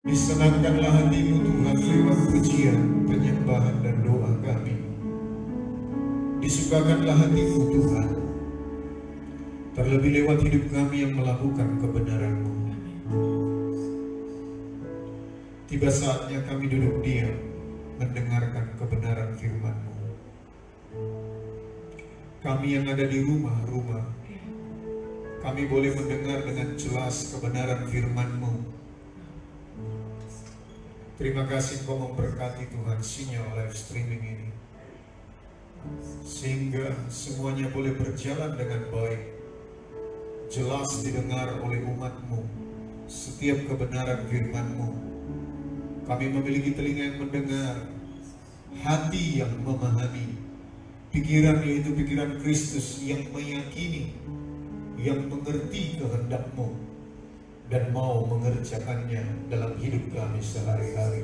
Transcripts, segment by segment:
Disenangkanlah hatimu Tuhan lewat pujian, penyembahan dan doa kami. Disukakanlah hatimu Tuhan, terlebih lewat hidup kami yang melakukan kebenaran-Mu. Tiba saatnya kami duduk diam, mendengarkan kebenaran firman-Mu. Kami yang ada di rumah-rumah, kami boleh mendengar dengan jelas kebenaran firman-Mu. Terima kasih Kau memberkati Tuhan sinyal live streaming ini, sehingga semuanya boleh berjalan dengan baik, jelas didengar oleh umat-Mu. Setiap kebenaran firman-Mu, kami memiliki telinga yang mendengar, hati yang memahami, pikiran yaitu pikiran Kristus yang meyakini, yang mengerti kehendak-Mu dan mau mengerjakannya dalam hidup kami sehari-hari.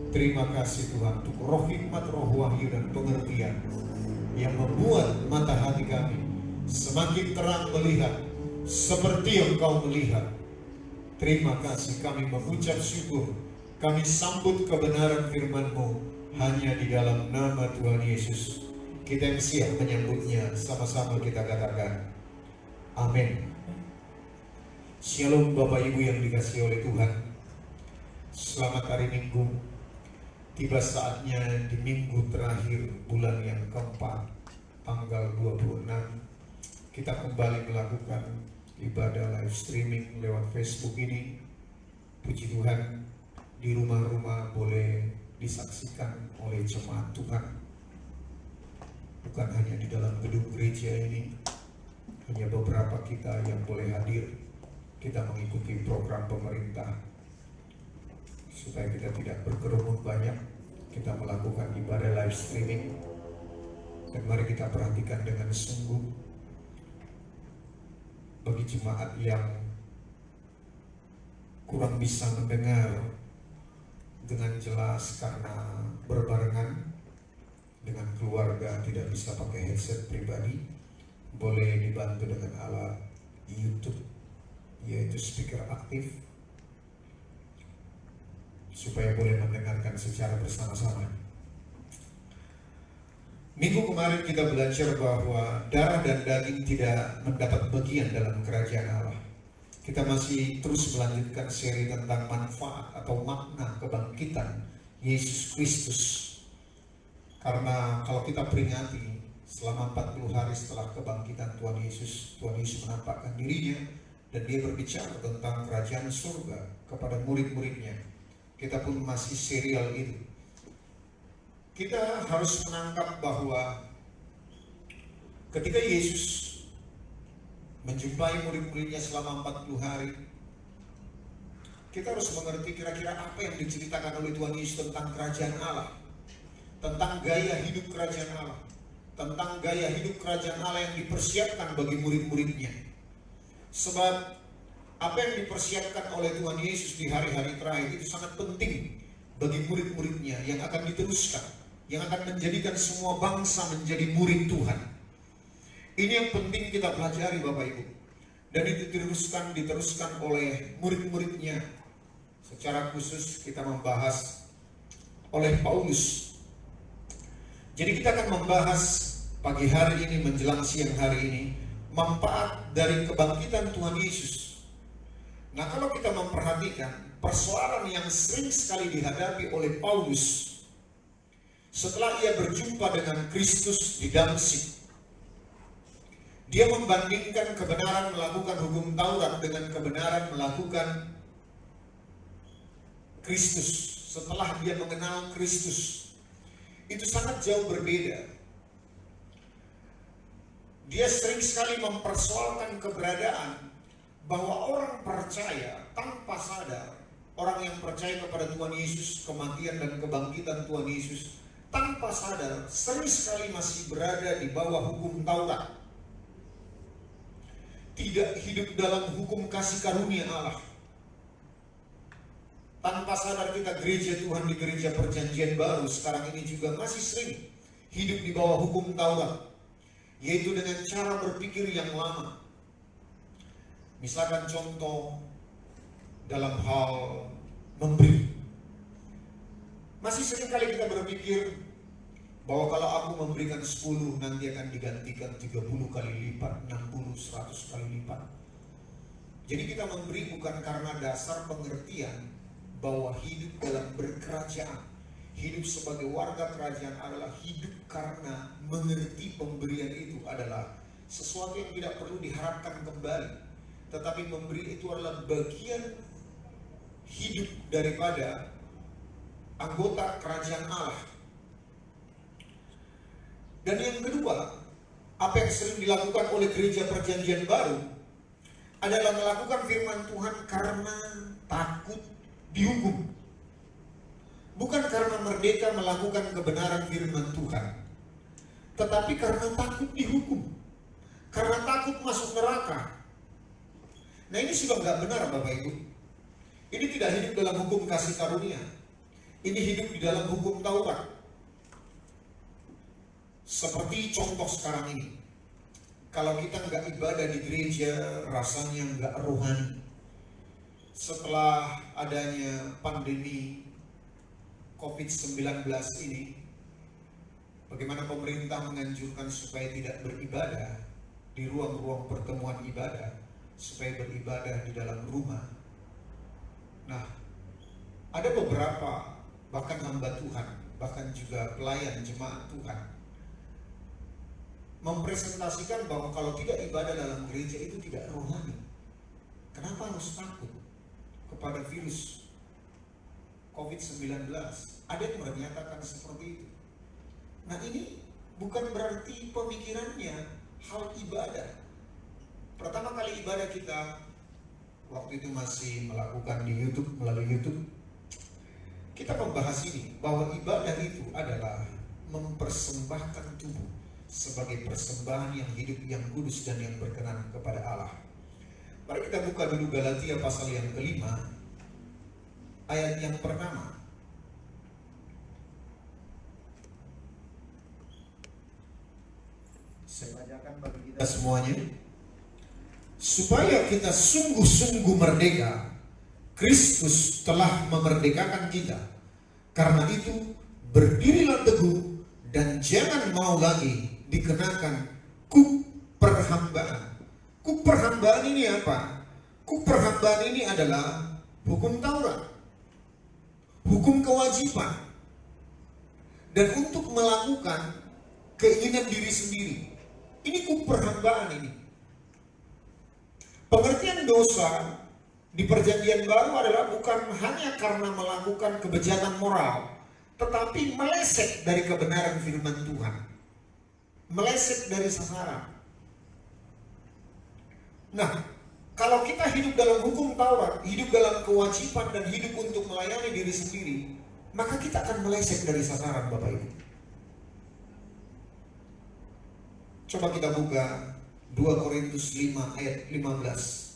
Terima kasih Tuhan untuk roh hikmat, roh wahyu dan pengertian yang membuat mata hati kami semakin terang melihat seperti yang Kau melihat. Terima kasih, kami mengucap syukur, kami sambut kebenaran firman-Mu hanya di dalam nama Tuhan Yesus. Kita yang siap menyambutnya, sama-sama kita katakan amin. Shalom Bapak Ibu yang dikasihi oleh Tuhan. Selamat hari Minggu. Tiba saatnya di minggu terakhir bulan yang keempat, tanggal 26, kita kembali melakukan ibadah live streaming lewat Facebook ini. Puji Tuhan, di rumah-rumah boleh disaksikan oleh jemaat Tuhan. Bukan hanya di dalam gedung gereja ini, hanya beberapa kita yang boleh hadir. Kita mengikuti program pemerintah supaya kita tidak berkerumun banyak. Kita melakukan ibadah live streaming, dan mari kita perhatikan dengan sungguh. Bagi jemaat yang kurang bisa mendengar dengan jelas karena berbarengan dengan keluarga, tidak bisa pakai headset pribadi, boleh dibantu dengan alat YouTube, yaitu speaker aktif, supaya boleh mendengarkan secara bersama-sama. Minggu kemarin kita belajar bahwa darah dan daging tidak mendapat bagian dalam kerajaan Allah. Kita masih terus melanjutkan seri tentang manfaat atau makna kebangkitan Yesus Kristus. Karena kalau kita peringati selama 40 hari setelah kebangkitan Tuhan Yesus menampakkan dirinya dan Dia berbicara tentang kerajaan surga kepada murid-muridnya. Kita pun masih serial itu. Kita harus menangkap bahwa ketika Yesus menjumpai murid-muridnya selama 40 hari, kita harus mengerti kira-kira apa yang diceritakan oleh Tuhan Yesus tentang kerajaan Allah, tentang gaya hidup kerajaan Allah, tentang gaya hidup kerajaan Allah yang dipersiapkan bagi murid-muridnya. Sebab apa yang dipersiapkan oleh Tuhan Yesus di hari-hari terakhir itu sangat penting bagi murid-muridnya yang akan diteruskan, yang akan menjadikan semua bangsa menjadi murid Tuhan. Ini yang penting kita pelajari Bapak Ibu. Dan itu diteruskan oleh murid-muridnya. Secara khusus kita membahas oleh Paulus. Jadi kita akan membahas pagi hari ini menjelang siang hari ini manfaat dari kebangkitan Tuhan Yesus. Nah, kalau kita memperhatikan persoalan yang sering sekali dihadapi oleh Paulus setelah ia berjumpa dengan Kristus di Damsyik, dia membandingkan kebenaran melakukan hukum Taurat dengan kebenaran melakukan Kristus. Setelah dia mengenal Kristus, itu sangat jauh berbeda. Dia sering sekali mempersoalkan keberadaan bahwa orang percaya tanpa sadar, orang yang percaya kepada Tuhan Yesus, kematian dan kebangkitan Tuhan Yesus, tanpa sadar sering sekali masih berada di bawah hukum Taurat. Tidak hidup dalam hukum kasih karunia Allah. Tanpa sadar kita gereja Tuhan di gereja perjanjian baru sekarang ini juga masih sering hidup di bawah hukum Taurat, yaitu dengan cara berpikir yang lama. Misalkan contoh dalam hal memberi. Masih seringkali kita berpikir bahwa kalau aku memberikan 10 nanti akan digantikan 30 kali lipat, 60, 100 kali lipat. Jadi kita memberi bukan karena dasar pengertian bahwa hidup dalam berkerajaan, hidup sebagai warga kerajaan adalah hidup karena mengerti pemberian itu adalah sesuatu yang tidak perlu diharapkan kembali, tetapi memberi itu adalah bagian hidup daripada anggota kerajaan Allah. Dan yang kedua, apa yang sering dilakukan oleh gereja perjanjian baru adalah melakukan firman Tuhan karena takut dihukum. Bukan karena merdeka melakukan kebenaran firman Tuhan, tetapi karena takut dihukum, karena takut masuk neraka. Nah, ini sudah nggak benar Bapak Ibu. Ini tidak hidup dalam hukum kasih karunia. Ini hidup di dalam hukum Taurat. Seperti contoh sekarang ini, kalau kita nggak ibadah di gereja, rasanya nggak rohani. Setelah adanya pandemi COVID-19 ini, bagaimana pemerintah menganjurkan supaya tidak beribadah di ruang-ruang pertemuan ibadah, supaya beribadah di dalam rumah. Nah, ada beberapa bahkan hamba Tuhan, bahkan juga pelayan jemaat Tuhan mempresentasikan bahwa kalau tidak ibadah dalam gereja itu tidak rohani. Kenapa harus takut kepada virus COVID-19? Ada yang menyatakan seperti itu. Nah, ini bukan berarti pemikirannya hal ibadah. Pertama kali ibadah kita waktu itu masih melakukan di YouTube, melalui YouTube, kita membahas ini bahwa ibadah itu adalah mempersembahkan tubuh sebagai persembahan yang hidup, yang kudus, dan yang berkenan kepada Allah. Mari kita buka dulu Galatia pasal yang kelima, ayat yang pertama. Saya bacakan bagi kita semuanya. Supaya kita sungguh-sungguh merdeka, Kristus telah memerdekakan kita. Karena itu, berdirilah teguh dan jangan mau lagi dikenakan kuk perhambaan. Kuk perhambaan ini apa? Kuk perhambaan ini adalah hukum Taurat, hukum kewajiban, dan untuk melakukan keinginan diri sendiri. Ini kuk perhambaan ini. Pengertian dosa di perjanjian baru adalah bukan hanya karena melakukan kejahatan moral, tetapi meleset dari kebenaran firman Tuhan, meleset dari sasaran. Nah, kalau kita hidup dalam hukum Taurat, hidup dalam kewajiban dan hidup untuk melayani diri sendiri, maka kita akan meleset dari sasaran Bapak Ibu. Coba kita buka 2 Korintus 5 ayat 15.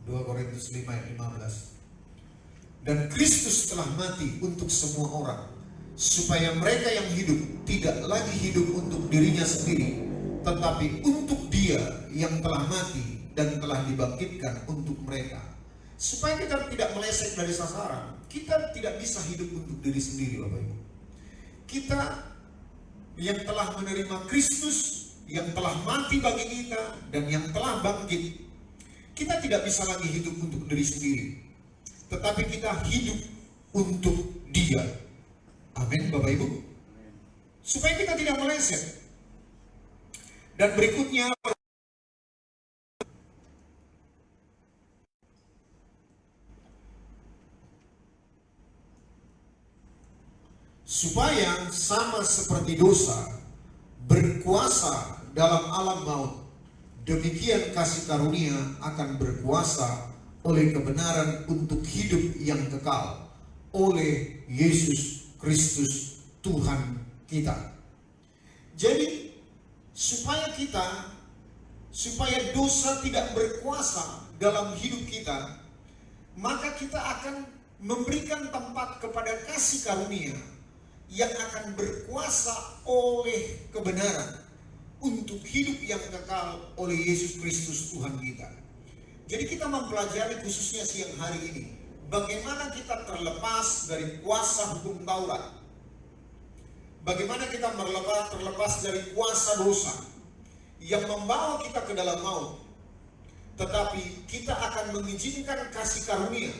2 Korintus 5 ayat 15. Dan Kristus telah mati untuk semua orang, supaya mereka yang hidup tidak lagi hidup untuk dirinya sendiri, tetapi untuk Dia yang telah mati dan telah dibangkitkan untuk mereka. Supaya kita tidak meleset dari sasaran, kita tidak bisa hidup untuk diri sendiri Bapak Ibu. Kita yang telah menerima Kristus, yang telah mati bagi kita, dan yang telah bangkit, kita tidak bisa lagi hidup untuk diri sendiri, tetapi kita hidup untuk Dia. Amin Bapak Ibu. Supaya kita tidak meleset. Dan berikutnya, supaya sama seperti dosa berkuasa dalam alam maut, demikian kasih karunia akan berkuasa oleh kebenaran untuk hidup yang kekal oleh Yesus Kristus Tuhan kita. Jadi supaya dosa tidak berkuasa dalam hidup kita, maka kita akan memberikan tempat kepada kasih karunia yang akan berkuasa oleh kebenaran untuk hidup yang kekal oleh Yesus Kristus Tuhan kita. Jadi kita mempelajari khususnya siang hari ini, bagaimana kita terlepas dari kuasa hukum Taurat. Bagaimana kita terlepas dari kuasa dosa yang membawa kita ke dalam maut. Tetapi kita akan mengizinkan kasih karunia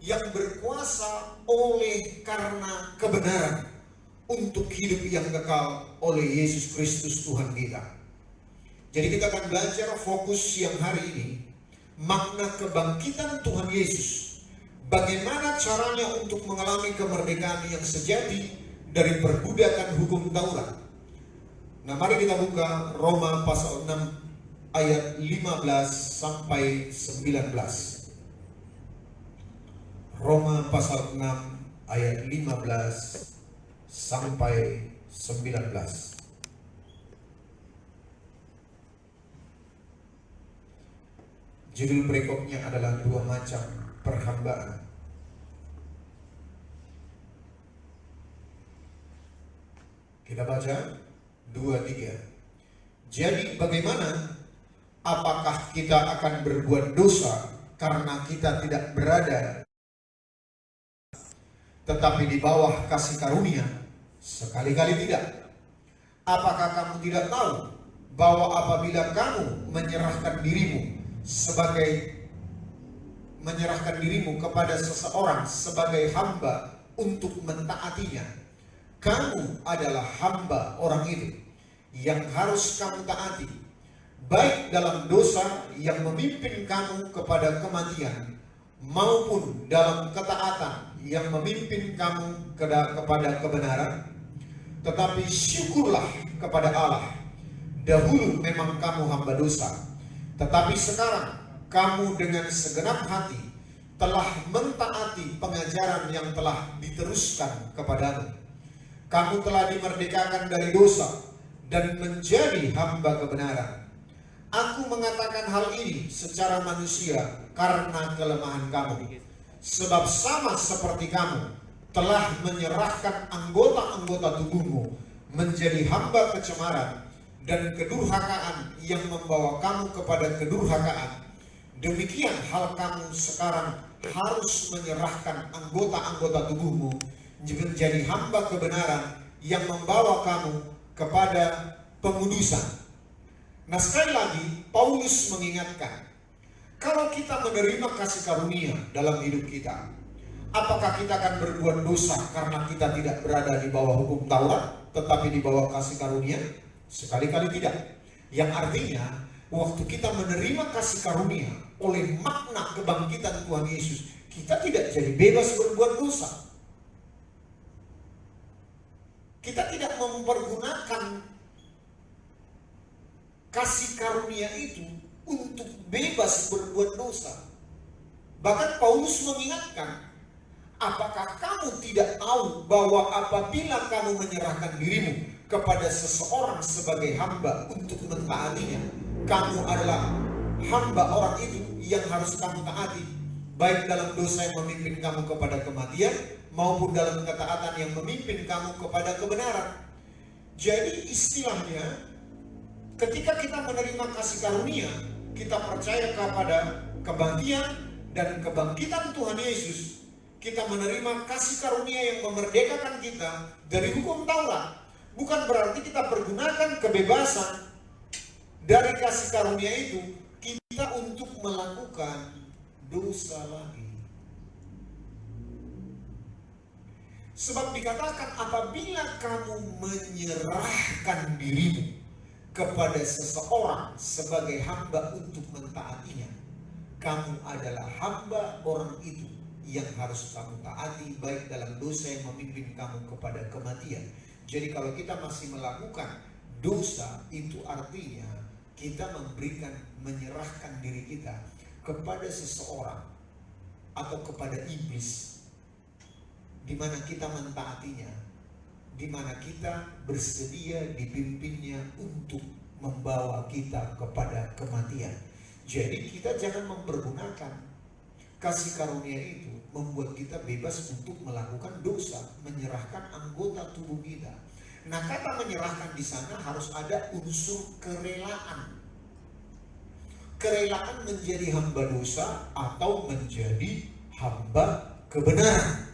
yang berkuasa oleh karena kebenaran untuk hidup yang kekal oleh Yesus Kristus Tuhan kita. Jadi kita akan belajar fokus siang hari ini, makna kebangkitan Tuhan Yesus. Bagaimana caranya untuk mengalami kemerdekaan yang sejati dari perbudakan hukum Taurat. Nah, mari kita buka Roma pasal 6 ayat 15 sampai 19. Roma pasal 6 ayat 15 sampai 19. Judul berikutnya adalah dua macam perhambaan. Kita baca 2-3. Jadi bagaimana? Apakah kita akan berbuat dosa karena kita tidak berada tetapi di bawah kasih karunia? Sekali-kali tidak. Apakah kamu tidak tahu bahwa apabila kamu menyerahkan dirimu kepada seseorang sebagai hamba untuk mentaatinya, kamu adalah hamba orang itu yang harus kamu taati, baik dalam dosa yang memimpin kamu kepada kematian, maupun dalam ketaatan yang memimpin kamu kepada kebenaran. Tetapi syukurlah kepada Allah, dahulu memang kamu hamba dosa, tetapi sekarang kamu dengan segenap hati telah mentaati pengajaran yang telah diteruskan kepadamu. Kamu telah dimerdekakan dari dosa dan menjadi hamba kebenaran. Aku mengatakan hal ini secara manusia karena kelemahan kamu. Sebab sama seperti kamu telah menyerahkan anggota-anggota tubuhmu menjadi hamba kecemaran dan kedurhakaan yang membawa kamu kepada kedurhakaan, demikian hal kamu sekarang harus menyerahkan anggota-anggota tubuhmu menjadi hamba kebenaran yang membawa kamu kepada pengudusan. Nah, sekali lagi Paulus mengingatkan, kalau kita menerima kasih karunia dalam hidup kita, apakah kita akan berbuat dosa karena kita tidak berada di bawah hukum Taurat tetapi di bawah kasih karunia? Sekali-kali tidak. Yang artinya waktu kita menerima kasih karunia oleh makna kebangkitan Tuhan Yesus, kita tidak jadi bebas berbuat dosa. Kita tidak mempergunakan kasih karunia itu untuk bebas berbuat dosa. Bahkan Paulus mengingatkan, apakah kamu tidak tahu bahwa apabila kamu menyerahkan dirimu kepada seseorang sebagai hamba untuk mentaatinya, kamu adalah hamba orang itu yang harus kamu taati, baik dalam dosa yang memimpin kamu kepada kematian maupun dalam ketaatan yang memimpin kamu kepada kebenaran. Jadi istilahnya, ketika kita menerima kasih karunia, kita percaya kepada kebangkitan dan kebangkitan Tuhan Yesus. Kita menerima kasih karunia yang memerdekakan kita dari hukum Taurat. Bukan berarti kita pergunakan kebebasan dari kasih karunia itu kita untuk melakukan dosa lagi. Sebab dikatakan apabila kamu menyerahkan dirimu kepada seseorang sebagai hamba untuk mentaatinya, kamu adalah hamba orang itu yang harus kamu taati, baik dalam dosa yang memimpin kamu kepada kematian. Jadi kalau kita masih melakukan dosa, itu artinya kita menyerahkan diri kita kepada seseorang atau kepada iblis, di mana kita mentaatinya, di mana kita bersedia dipimpinnya untuk membawa kita kepada kematian. Jadi kita jangan mempergunakan kasih karunia itu membuat kita bebas untuk melakukan dosa, menyerahkan anggota tubuh kita. Nah, kata menyerahkan di sana harus ada unsur kerelaan. Kerelaan menjadi hamba dosa atau menjadi hamba kebenaran.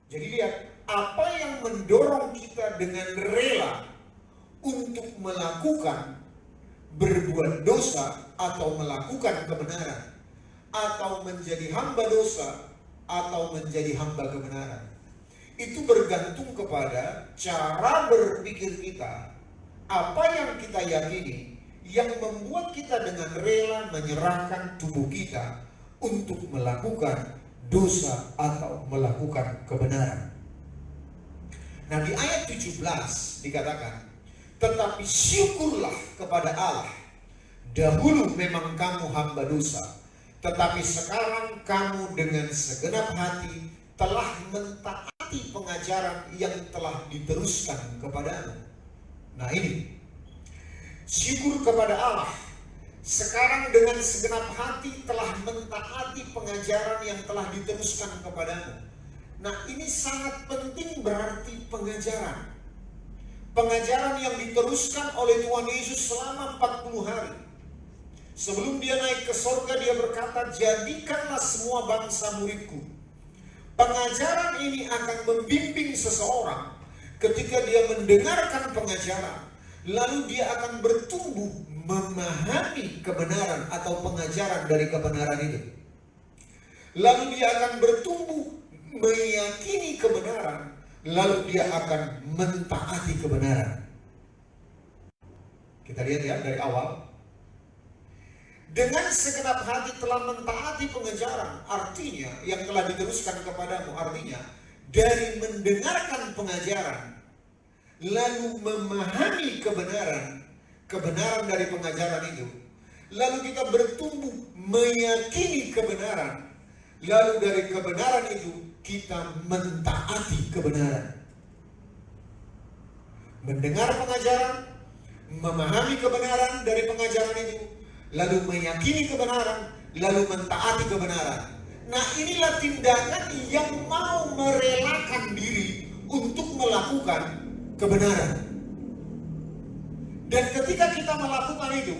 Jadi lihat, apa yang mendorong kita dengan rela untuk melakukan berbuat dosa atau melakukan kebenaran, atau menjadi hamba dosa atau menjadi hamba kebenaran, itu bergantung kepada cara berpikir kita. Apa yang kita yakini yang membuat kita dengan rela menyerahkan tubuh kita untuk melakukan dosa atau melakukan kebenaran. Nah, di ayat 17 dikatakan, tetapi syukurlah kepada Allah, dahulu memang kamu hamba dosa, tetapi sekarang kamu dengan segenap hati telah mentaati pengajaran yang telah diteruskan kepadamu. Nah, ini syukur kepada Allah, sekarang dengan segenap hati telah mentaati pengajaran yang telah diteruskan kepadamu. Nah, ini sangat penting, berarti pengajaran. Pengajaran yang diteruskan oleh Tuhan Yesus selama 40 hari. Sebelum dia naik ke sorga, dia berkata, jadikanlah semua bangsa muridku. Pengajaran ini akan membimbing seseorang ketika dia mendengarkan pengajaran. Lalu dia akan bertumbuh memahami kebenaran atau pengajaran dari kebenaran itu. Lalu dia akan bertumbuh meyakini kebenaran. Lalu dia akan mentaati kebenaran. Kita lihat ya dari awal. Dengan segenap hati telah mentaati pengajaran, artinya yang telah diteruskan kepadamu, artinya dari mendengarkan pengajaran lalu memahami kebenaran, kebenaran dari pengajaran itu, lalu kita bertumbuh meyakini kebenaran, lalu dari kebenaran itu kita mentaati kebenaran. Mendengar pengajaran, memahami kebenaran dari pengajaran itu, lalu meyakini kebenaran, lalu mentaati kebenaran. Nah, inilah tindakan yang mau merelakan diri untuk melakukan kebenaran. Dan ketika kita melakukan itu,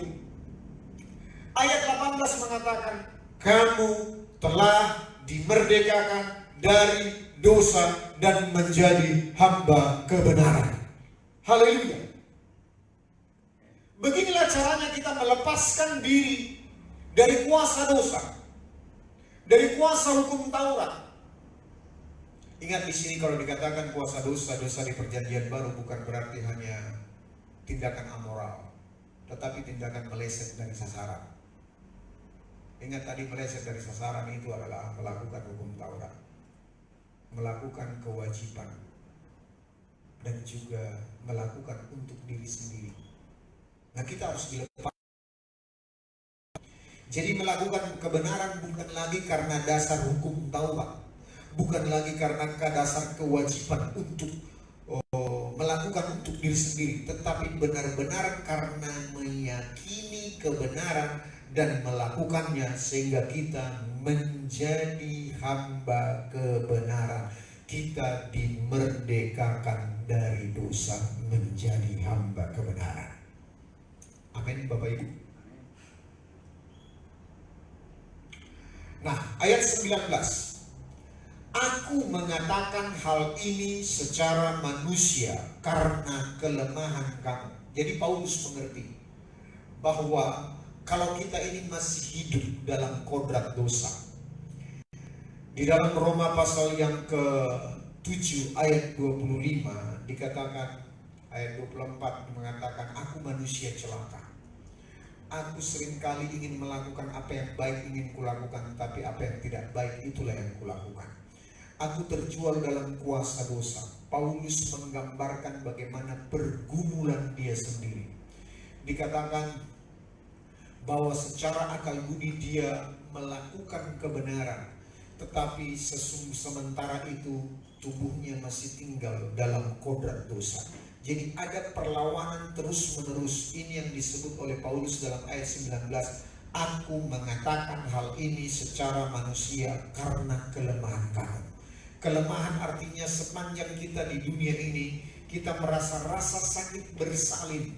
ayat 18 mengatakan, kamu telah dimerdekakan dari dosa dan menjadi hamba kebenaran. Haleluya. Beginilah caranya kita melepaskan diri dari kuasa dosa, dari kuasa hukum Taurat. Ingat di sini kalau dikatakan kuasa dosa, dosa di perjanjian baru bukan berarti hanya tindakan amoral, tetapi tindakan meleset dari sasaran. Ingat tadi meleset dari sasaran itu adalah melakukan hukum Taurat, melakukan kewajiban, dan juga melakukan untuk diri sendiri. Nah, kita harus dilepas. Jadi melakukan kebenaran bukan lagi karena dasar hukum Taurat, bukan lagi karena dasar kewajiban untuk melakukan untuk diri sendiri, tetapi benar-benar karena meyakini kebenaran dan melakukannya sehingga kita menjadi hamba kebenaran. Kita dimerdekakan dari dosa menjadi hamba kebenaran. Amin, Bapak Ibu. Nah, ayat 19. Aku mengatakan hal ini secara manusia karena kelemahan kamu. Jadi Paulus mengerti bahwa kalau kita ini masih hidup dalam kodrat dosa. Di dalam Roma pasal yang ke-7 ayat 25 dikatakan, ayat 24 mengatakan, aku manusia celaka. Aku seringkali ingin melakukan apa yang baik ingin kulakukan, tapi apa yang tidak baik itulah yang kulakukan. Aku terjual dalam kuasa dosa. Paulus menggambarkan bagaimana pergumulan dia sendiri. Dikatakan bahwa secara akal budi dia melakukan kebenaran, tetapi sementara itu tubuhnya masih tinggal dalam kodrat dosa. Jadi ada perlawanan terus-menerus. Ini yang disebut oleh Paulus dalam ayat 19. Aku mengatakan hal ini secara manusia karena kelemahan kamu. Kelemahan artinya sepanjang kita di dunia ini, kita merasa rasa sakit bersalin.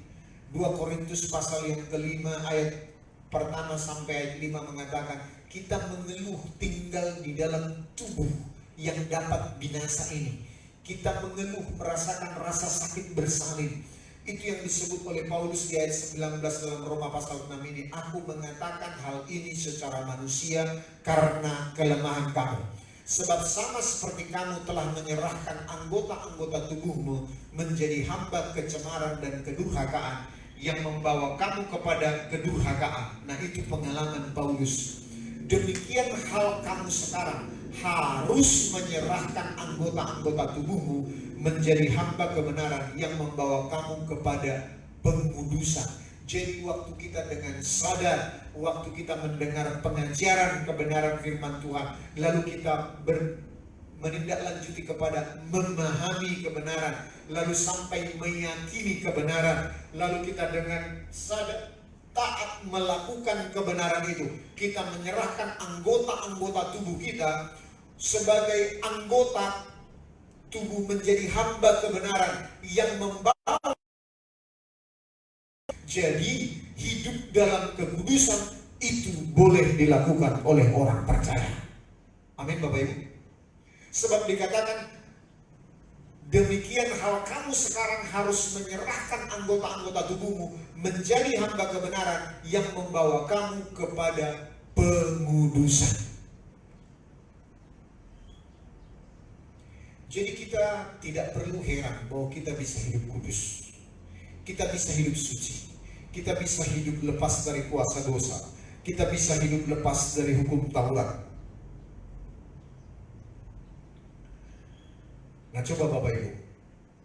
2 Korintus pasal yang kelima ayat pertama sampai ayat 5 mengatakan, kita mengeluh tinggal di dalam tubuh yang dapat binasa ini. Kita mengeluh merasakan rasa sakit bersalin. Itu yang disebut oleh Paulus di ayat 19 dalam Roma pasal 6 ini. Aku mengatakan hal ini secara manusia karena kelemahan kamu. Sebab sama seperti kamu telah menyerahkan anggota-anggota tubuhmu menjadi hamba kecemaran dan kedurhakaan yang membawa kamu kepada kedurhakaan. Nah, itu pengalaman Paulus. Demikian hal kamu sekarang harus menyerahkan anggota-anggota tubuhmu menjadi hamba kebenaran yang membawa kamu kepada pengudusan. Jadi waktu kita dengan sadar, waktu kita mendengar pengajaran kebenaran firman Tuhan, lalu kita menindaklanjuti kepada memahami kebenaran, lalu sampai meyakini kebenaran, lalu kita dengan sadar taat melakukan kebenaran itu, kita menyerahkan anggota-anggota tubuh kita sebagai anggota tubuh menjadi hamba kebenaran yang membawa. Jadi hidup dalam kekudusan itu boleh dilakukan oleh orang percaya. Amin Bapak Ibu. Sebab dikatakan demikian hal kamu sekarang harus menyerahkan anggota-anggota tubuhmu menjadi hamba kebenaran yang membawa kamu kepada pengudusan. Jadi kita tidak perlu heran bahwa kita bisa hidup kudus. Kita bisa hidup suci. Kita bisa hidup lepas dari kuasa dosa. Kita bisa hidup lepas dari hukum Taurat. Nah, coba Bapak Ibu,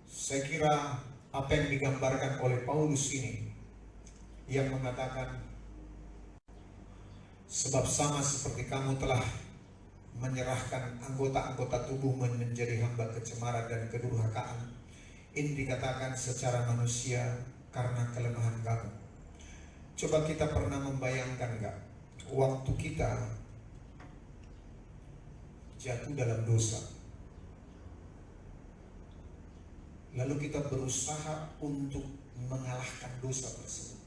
saya kira apa yang digambarkan oleh Paulus ini yang mengatakan, sebab sama seperti kamu telah menyerahkan anggota-anggota tubuh menjadi hamba kecemaran dan kedurhakaan. Ini dikatakan secara manusia karena kelemahan kamu. Coba kita pernah membayangkan enggak, waktu kita jatuh dalam dosa, lalu kita berusaha untuk mengalahkan dosa tersebut,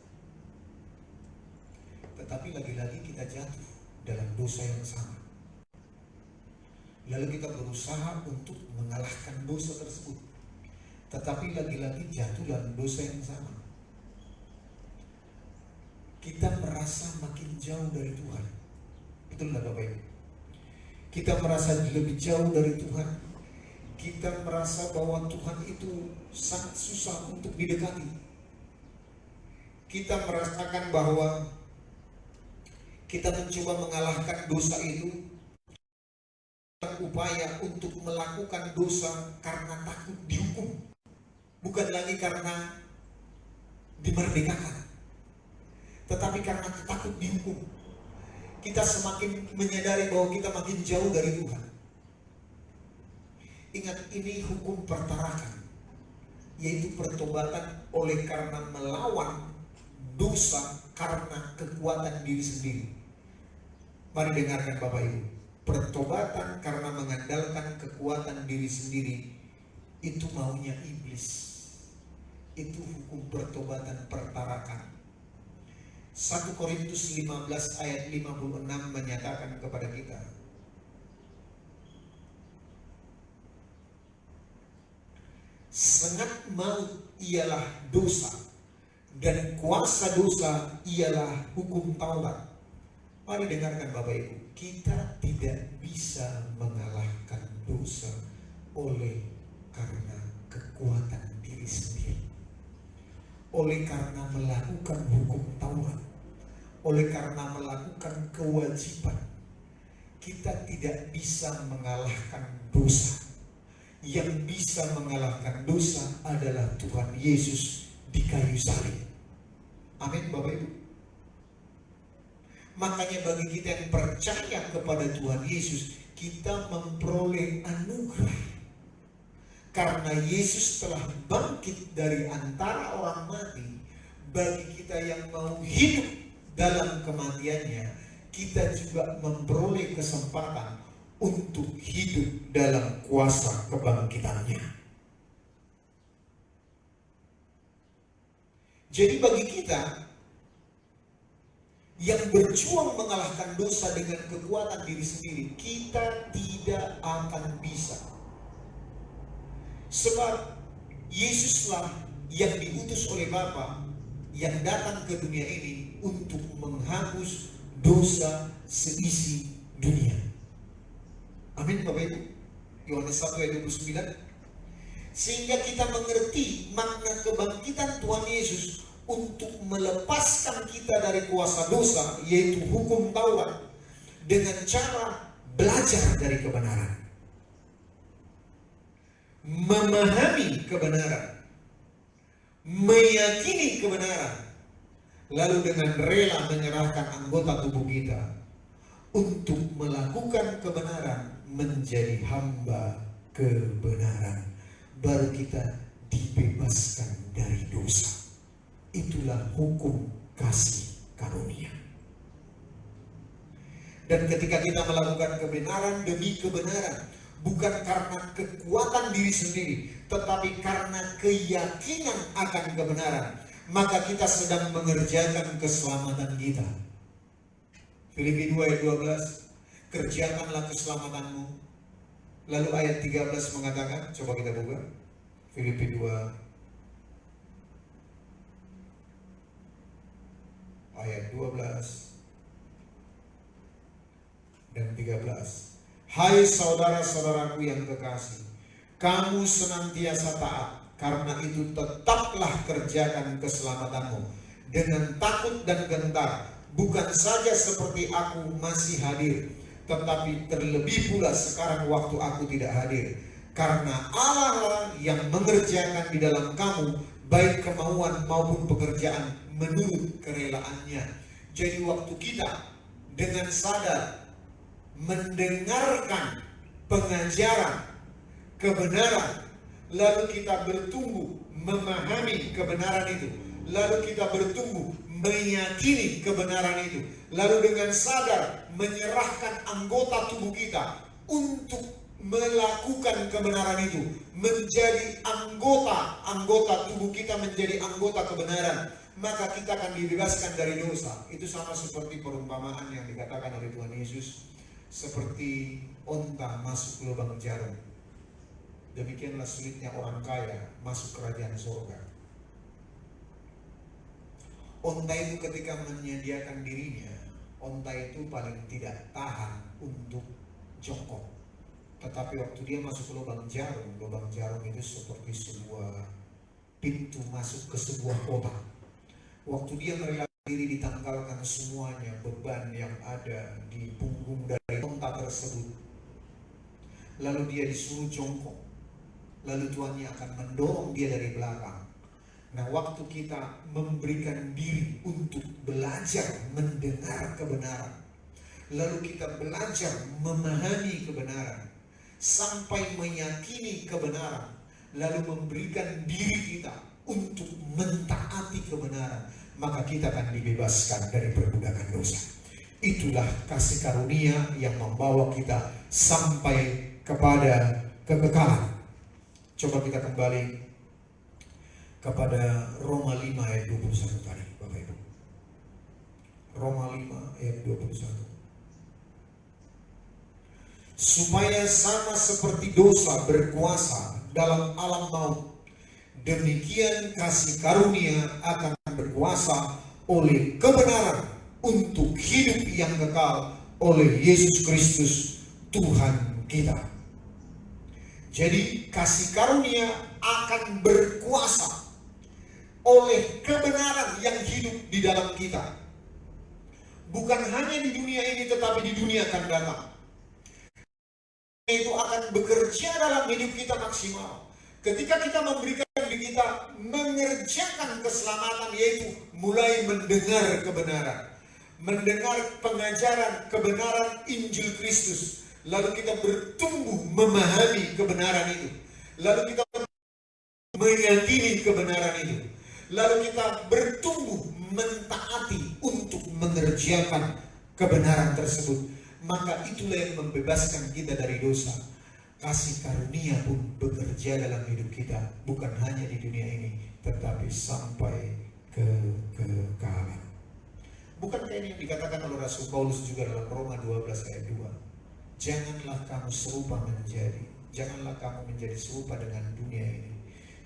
tetapi lagi-lagi kita jatuh dalam dosa yang sama. Lalu kita berusaha untuk mengalahkan dosa tersebut, tetapi lagi-lagi jatuh dalam dosa yang sama. Kita merasa makin jauh dari Tuhan. Betul nggak Bapak Ibu? Kita merasa lebih jauh dari Tuhan. Kita merasa bahwa Tuhan itu sangat susah untuk didekati. Kita merasakan bahwa kita mencoba mengalahkan dosa itu, upaya untuk melakukan dosa karena takut dihukum, bukan lagi karena dimerdekakan, tetapi karena takut dihukum. Kita semakin menyadari bahwa kita makin jauh dari Tuhan. Ingat, ini hukum pertarakan, yaitu pertobatan oleh karena melawan dosa karena kekuatan diri sendiri. Mari dengarkan Bapak Ibu, pertobatan karena mengandalkan kekuatan diri sendiri itu maunya iblis. Itu hukum pertobatan pertarakan. 1 Korintus 15 ayat 56 menyatakan kepada kita, sengat maut ialah dosa dan kuasa dosa ialah hukum Taurat. Mari dengarkan Bapak Ibu, kita tidak bisa mengalahkan dosa oleh karena kekuatan diri sendiri, oleh karena melakukan hukum Taurat, oleh karena melakukan kewajiban. Kita tidak bisa mengalahkan dosa. Yang bisa mengalahkan dosa adalah Tuhan Yesus di kayu salib. Amin Bapak Ibu. Makanya bagi kita yang percaya kepada Tuhan Yesus, kita memperoleh anugerah. Karena Yesus telah bangkit dari antara orang mati, bagi kita yang mau hidup dalam kematiannya, kita juga memperoleh kesempatan untuk hidup dalam kuasa kebangkitannya. Jadi bagi kita yang berjuang mengalahkan dosa dengan kekuatan diri sendiri, kita tidak akan bisa. Sebab Yesuslah yang diutus oleh Bapa yang datang ke dunia ini untuk menghapus dosa seisi dunia. Amin Bapak Ibu. Yohanes 1 ayat 29. Sehingga kita mengerti makna kebangkitan Tuhan Yesus untuk melepaskan kita dari kuasa dosa, yaitu hukum Taurat, dengan cara belajar dari kebenaran, memahami kebenaran, meyakini kebenaran, lalu dengan rela menyerahkan anggota tubuh kita untuk melakukan kebenaran, menjadi hamba kebenaran. Baru kita dibebaskan dari dosa. Itulah hukum kasih karunia. Dan ketika kita melakukan kebenaran demi kebenaran, bukan karena kekuatan diri sendiri, tetapi karena keyakinan akan kebenaran, maka kita sedang mengerjakan keselamatan kita. Filipi 2 ayat 12, kerjakanlah keselamatanmu. Lalu ayat 13 mengatakan, coba kita buka Filipi 2 ayat 12 dan 13. Hai saudara-saudaraku yang kekasih, kamu senantiasa taat, karena itu tetaplah kerjakan keselamatanmu dengan takut dan gentar, bukan saja seperti aku masih hadir, tetapi terlebih pula sekarang waktu aku tidak hadir. Karena Allah lah yang mengerjakan di dalam kamu baik kemauan maupun pekerjaan menurut kerelaannya. Jadi waktu kita dengan sadar mendengarkan pengajaran kebenaran, lalu kita bertumbuh memahami kebenaran itu, lalu kita bertumbuh meyakini kebenaran itu, lalu dengan sadar menyerahkan anggota tubuh kita untuk melakukan kebenaran itu, menjadi anggota tubuh kita menjadi anggota kebenaran, maka kita akan dibebaskan dari dosa. Itu sama seperti perumpamaan yang dikatakan oleh Tuhan Yesus, seperti onta masuk lubang jarum, demikianlah sulitnya orang kaya masuk kerajaan surga. Onta itu ketika menyediakan dirinya, onta itu paling tidak tahan untuk jongkok. Tetapi waktu dia masuk ke lubang jarum itu seperti sebuah pintu masuk ke sebuah kota. Waktu dia merelakan diri, ditanggalkan semuanya beban yang ada di punggung dari onta tersebut. Lalu dia disuruh jongkok. Lalu tuannya akan mendorong dia dari belakang. Nah, waktu kita memberikan diri untuk belajar mendengar kebenaran, lalu kita belajar memahami kebenaran, sampai meyakini kebenaran, lalu memberikan diri kita untuk mentaati kebenaran, maka kita akan dibebaskan dari perbudakan dosa. Itulah kasih karunia yang membawa kita sampai kepada kekekalan. Coba kita kembali kepada Roma 5 ayat 21 tadi, Bapak Ibu. Roma 5 ayat 21. Supaya sama seperti dosa berkuasa dalam alam maut, demikian kasih karunia akan berkuasa oleh kebenaran untuk hidup yang kekal oleh Yesus Kristus Tuhan kita. Jadi kasih karunia akan berkuasa oleh kebenaran yang hidup di dalam kita. Bukan hanya di dunia ini, tetapi di dunia akan datang. Itu akan bekerja dalam hidup kita maksimal. Ketika kita memberikan diri kita mengerjakan keselamatan, yaitu mulai mendengar kebenaran, mendengar pengajaran kebenaran Injil Kristus, lalu kita bertumbuh memahami kebenaran itu, lalu kita meyakini kebenaran itu, lalu kita bertumbuh mentaati untuk mengerjakan kebenaran tersebut. maka itulah yang membebaskan kita dari dosa. Kasih karunia pun bekerja dalam hidup kita, bukan hanya di dunia ini, tetapi sampai ke kekekalan. Bukankah ini yang dikatakan oleh Rasul Paulus juga dalam Roma 12 ayat 2? Janganlah kamu menjadi serupa dengan dunia ini,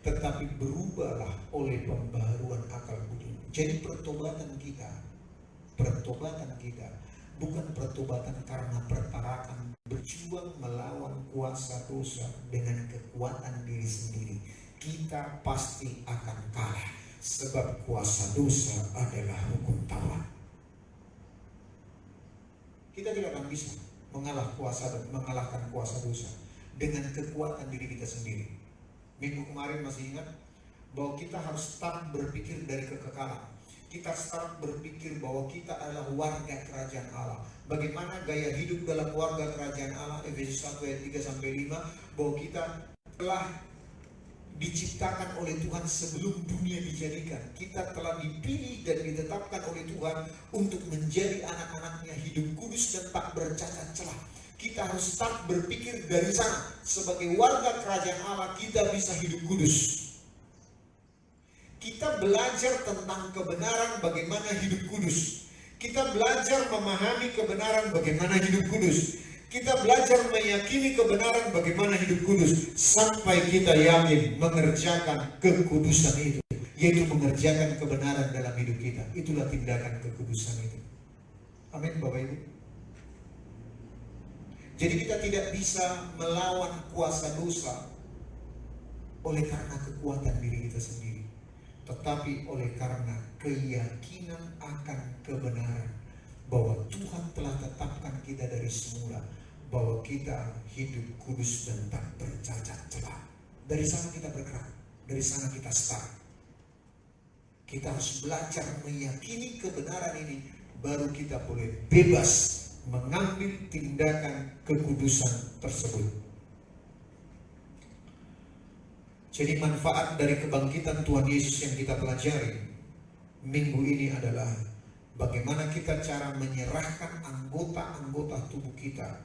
tetapi berubahlah oleh pembaharuan akal budi. Jadi pertobatan kita bukan pertobatan karena pertarakan berjuang melawan kuasa dosa dengan kekuatan diri sendiri. Kita pasti akan kalah, sebab kuasa dosa adalah hukum Taurat. Kita tidak akan bisa mengalahkan kuasa dosa dengan kekuatan diri kita sendiri. Minggu kemarin masih ingat bahwa kita harus start berpikir dari kekekalan. Kita start berpikir bahwa kita adalah warga kerajaan Allah. Bagaimana gaya hidup dalam warga kerajaan Allah? Efesus 1 ayat 3-5, bahwa kita telah diciptakan oleh Tuhan sebelum dunia dijadikan. Kita telah dipilih dan ditetapkan oleh Tuhan untuk menjadi anak-anaknya, hidup kudus dan tak bercacat celah. Kita harus start berpikir dari sana. Sebagai warga kerajaan Allah, kita bisa hidup kudus. Kita belajar tentang kebenaran bagaimana hidup kudus. Kita belajar memahami kebenaran bagaimana hidup kudus. Kita belajar meyakini kebenaran bagaimana hidup kudus. Sampai kita yakin mengerjakan kekudusan itu, yaitu mengerjakan kebenaran dalam hidup kita. Itulah tindakan kekudusan itu. Amin Bapak Ibu. Jadi kita tidak bisa melawan kuasa dosa oleh karena kekuatan diri kita sendiri, tetapi oleh karena keyakinan akan kebenaran bahwa Tuhan telah tetapkan kita dari semula, bahwa kita hidup kudus dan tak bercacat celah. Dari sana kita bergerak, dari sana kita start. Kita harus belajar meyakini kebenaran ini, baru kita boleh bebas mengambil tindakan kekudusan tersebut. Jadi manfaat dari kebangkitan Tuhan Yesus yang kita pelajari minggu ini adalah bagaimana kita cara menyerahkan anggota-anggota tubuh kita.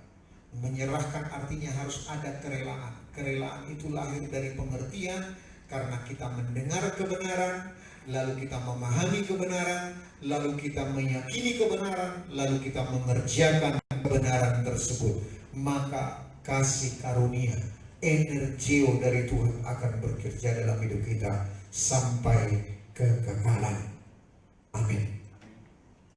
Menyerahkan artinya harus ada kerelaan. Kerelaan itu lahir dari pengertian karena kita mendengar kebenaran, lalu kita memahami kebenaran, lalu kita meyakini kebenaran, lalu kita mengerjakan kebenaran tersebut. Maka kasih karunia, energio dari Tuhan akan bekerja dalam hidup kita sampai kekekalan. Amin.